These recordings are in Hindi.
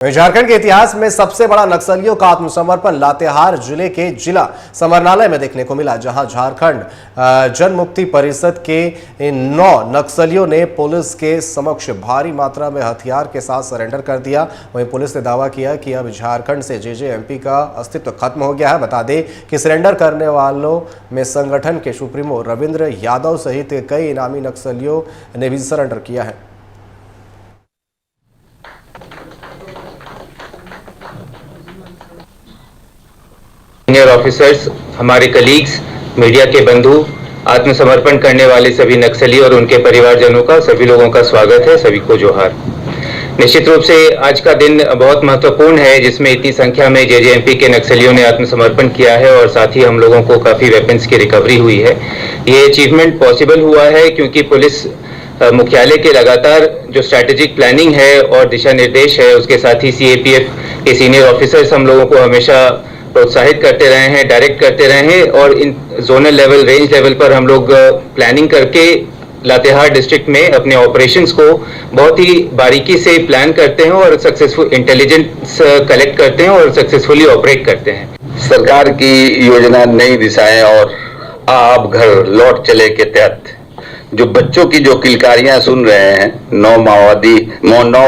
झारखंड के इतिहास में सबसे बड़ा नक्सलियों का आत्मसमर्पण लातेहार जिले के जिला समरनालय में देखने को मिला, जहां झारखंड जन मुक्ति परिषद के 9 नक्सलियों ने पुलिस के समक्ष भारी मात्रा में हथियार के साथ सरेंडर कर दिया। वहीं पुलिस ने दावा किया कि अब झारखंड से जेजेएमपी का अस्तित्व खत्म हो गया है। बता दें कि सरेंडर करने वालों में संगठन के सुप्रीमो रविंद्र यादव सहित कई इनामी नक्सलियों ने भी सरेंडर किया है। सीनियर ऑफिसर्स, हमारे कलीग्स, मीडिया के बंधु, आत्मसमर्पण करने वाले सभी नक्सली और उनके परिवारजनों का सभी लोगों का स्वागत है। सभी को जोहार। निश्चित रूप से आज का दिन बहुत महत्वपूर्ण है, जिसमें इतनी संख्या में जेजेएमपी के नक्सलियों ने आत्मसमर्पण किया है और साथ ही हम लोगों को काफी वेपन्स की रिकवरी हुई है। ये अचीवमेंट पॉसिबल हुआ है क्योंकि पुलिस मुख्यालय के लगातार जो स्ट्रैटेजिक प्लानिंग है और दिशा निर्देश है, उसके साथ ही सीएपीएफ के सीनियर ऑफिसर्स हम लोगों को हमेशा प्रोत्साहित करते रहे हैं, डायरेक्ट करते रहे हैं और इन जोनल लेवल, रेंज लेवल पर हम लोग प्लानिंग करके लातेहार डिस्ट्रिक्ट में अपने ऑपरेशंस को बहुत ही बारीकी से प्लान करते हैं और सक्सेसफुल इंटेलिजेंस कलेक्ट करते हैं और सक्सेसफुली ऑपरेट करते हैं। सरकार की योजना नई दिशाएं और आप घर लौट चले के तहत जो बच्चों की जो किलकारियां सुन रहे हैं, 9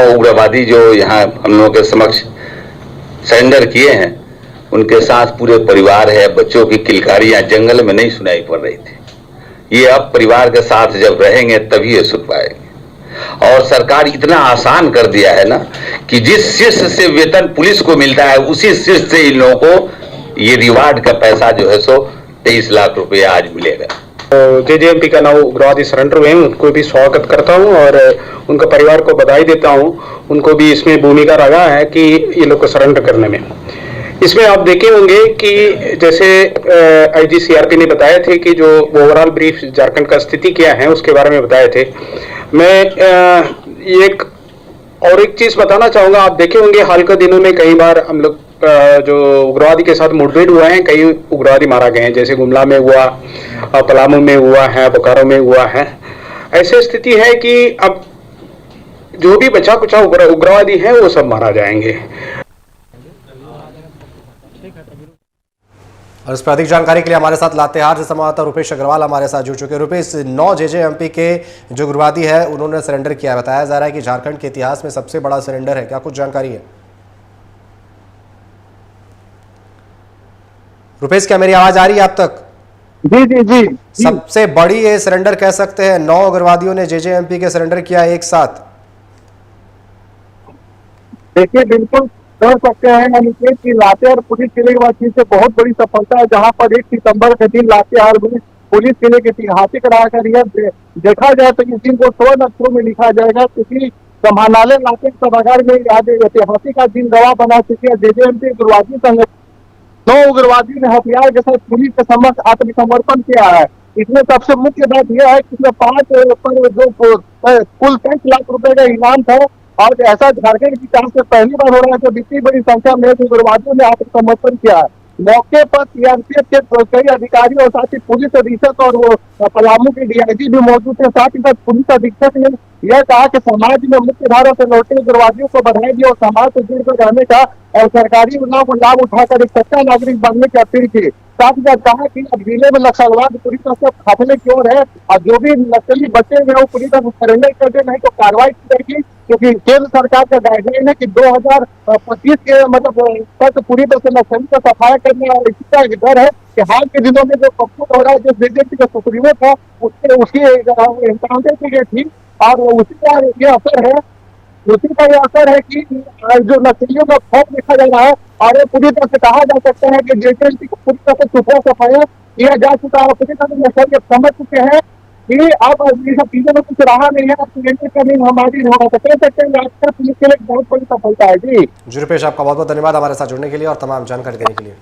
उग्रवादी जो यहाँ हम लोगों के समक्ष सरेंडर किए हैं, उनके साथ पूरे परिवार है। बच्चों की किलकारियां जंगल में नहीं सुनाई पड़ रही थी। ये अब परिवार के साथ जब रहेंगे तभी ये सुन पाएंगे। और सरकार इतना आसान कर दिया है ना कि जिस शीर्ष से वेतन पुलिस को मिलता है, उसी शीर्ष से इन लोगों को ये रिवार्ड का पैसा जो है सो 23 लाख रुपए आज मिलेगा। जेजेएमपी का 9 उग्रवादी सरेंडर हुए हैं, उनको भी स्वागत करता हूं और उनके परिवार को बधाई देता हूं। उनको भी इसमें भूमिका रहा है कि ये लोग को सरेंडर करने में। इसमें आप देखे होंगे कि जैसे आईजी सीआरपी ने बताए थे कि जो ओवरऑल ब्रीफ झारखंड का स्थिति क्या है उसके बारे में बताए थे। मैं एक चीज बताना चाहूंगा। आप देखे होंगे हाल के दिनों में कई बार हम लोग जो उग्रवादी के साथ मुठभेड़ हुआ है, कई उग्रवादी मारा गए हैं, जैसे गुमला में हुआ, पलामू में हुआ है, बोकारो में हुआ है। ऐसी स्थिति है कि अब जो भी बचा कुचा उग्रवादी है वो सब मारा जाएंगे। और इस पर अधिक जानकारी के लिए हमारे साथ लातेहार से संवाददाता रुपेश अग्रवाल हमारे साथ जुड़ चुके हैं। रुपेश, 9 जेजेएमपी के जो उग्रवादी है उन्होंने सरेंडर किया। बताया जा रहा है कि झारखंड के इतिहास में सबसे बड़ा सरेंडर है, क्या कुछ जानकारी है? रुपेश, क्या मेरी आवाज आ रही है आप तक? जी। सबसे बड़ी ये सरेंडर कह सकते हैं, 9 उग्रवादियों ने जेजेएमपी के सरेंडर किया एक साथ। देखिए, बिल्कुल कह सकते हैं अनिकेत की लातेहार पुलिस किले की बातचीत से बहुत बड़ी सफलता है, जहां पर 1 सितंबर के दिन लातेहार में पुलिस किले के ऐतिहासिक रहा यह देखा जाए तो इस दिन को 100 अक्षरों में लिखा जाएगा, क्योंकि समाहरणालय लातेहार सभागार में आज ऐतिहासिक का दिन गवाह बना चुके हैं। जेजेएमपी उग्रवादी संगठन 9 उग्रवादियों ने हथियार के साथ पुलिस के समक्ष आत्मसमर्पण किया है। इसमें सबसे मुख्य बात यह है कि इसमें 5 पर जो कुल 30 लाख रुपए का इनाम था और ऐसा झारखंड की तरफ से पहली बार हो रहा है कि इतनी बड़ी संख्या में उग्रवादियों ने आत्मसमर्पण किया है। मौके पर सीआरपीएफ के कई अधिकारी और साथ ही पुलिस अधीक्षक और वो पलामू के डीआईजी भी मौजूद थे। साथ ही साथ पुलिस अधीक्षक ने यह कहा कि समाज में मुख्य धारा से लौटे उग्रवादियों को बधाई दी और समाज से जुड़कर रहने का और सरकारी योजनाओं को लाभ उठाकर एक सच्चा नागरिक बनने की अपील की। साथ ही साथ कहा कि अब जिले में नक्सलवाद पूरी तरह से खात्मे की ओर है और जो भी नक्सली बचे हुए वो पूरी तरह सरेंडर कर दे, नहीं तो कार्रवाई की जाएगी, क्योंकि केंद्र सरकार का गाइडलाइन है कि 2025 के मतलब तक पूरी तरह से नक्सली को सफाया करने और इसी का डर है कि हाल के दिनों में जो कपूर हो रहा है, जो बीजेपी का सुप्रीमो था उसकी एनकाउंटर की गई थी और उसी का ये असर है कि जो नक्सलियों का खौफ देखा जा रहा है। और ये पूरी तरह से कहा जा सकता है कि जेजेएमपी को पूरी तरह से सुफा सफाया किया जा चुका है। पूरी तरह से नक्सली समझ चुके हैं कि अब इस चीजों में कुछ रहा नहीं है, अब हमारी होगा तो कह सकते हैं आज पुलिस के लिए बहुत बड़ी सफलता है। जी रुपेश, आपका बहुत बहुत धन्यवाद हमारे साथ जुड़ने के लिए और तमाम जानकारी देने के लिए।